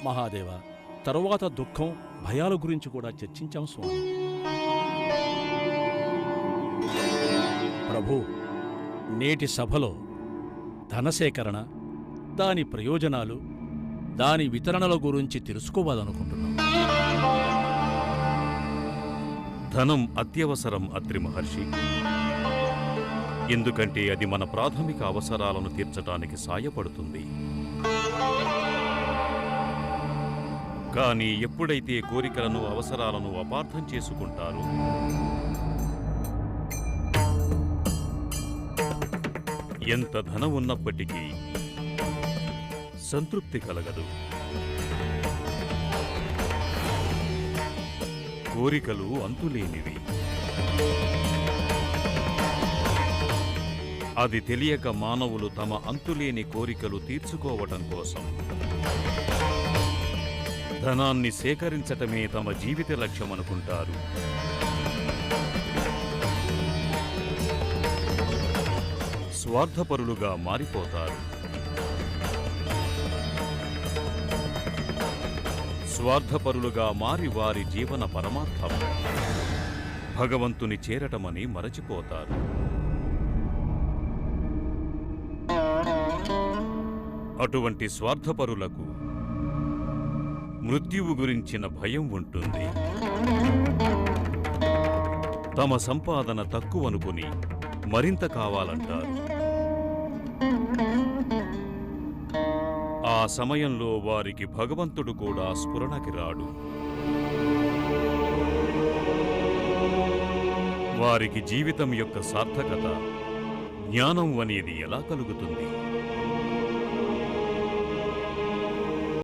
మహాదేవ, తరువాత దుఃఖం, భయాల గురించి కూడా చర్చించాం స్వామి. ప్రభు, నేటి సభలో ధనసేకరణ, దాని ప్రయోజనాలు, దాని వితరణల గురించి తెలుసుకోవాలనుకుంటున్నాం. ధనం అత్యవసరం అత్రి మహర్షి. ఎందుకంటే అది మన ప్రాథమిక అవసరాలను తీర్చడానికి సాయపడుతుంది. కానీ ఎప్పుడైతే కోరికలను, అవసరాలను అపార్థం చేసుకుంటారో, ఎంత ధనం ఉన్నప్పటికీ సంతృప్తి కలగదు. కోరికలు అంతులేనివి. అది తెలియక మానవులు తమ అంతులేని కోరికలు తీర్చుకోవటం కోసం ధనాన్ని సేకరించటమే తమ జీవిత లక్ష్యమనుకుంటారు. స్వార్థపరులుగా మారిపోతారు. స్వార్థపరులుగా మారి వారి జీవన పరమార్థం భగవంతుని చేరటమని మరచిపోతారు. అటువంటి స్వార్థపరులకు మృత్యువు గురించిన భయం ఉంటుంది. తమ సంపాదన తక్కువనుకుని మరింత కావాలంటారు. ఆ సమయంలో వారికి భగవంతుడు కూడా స్ఫురణకి రాడు. వారికి జీవితం యొక్క సార్థకత, జ్ఞానం అనేది ఎలా కలుగుతుంది?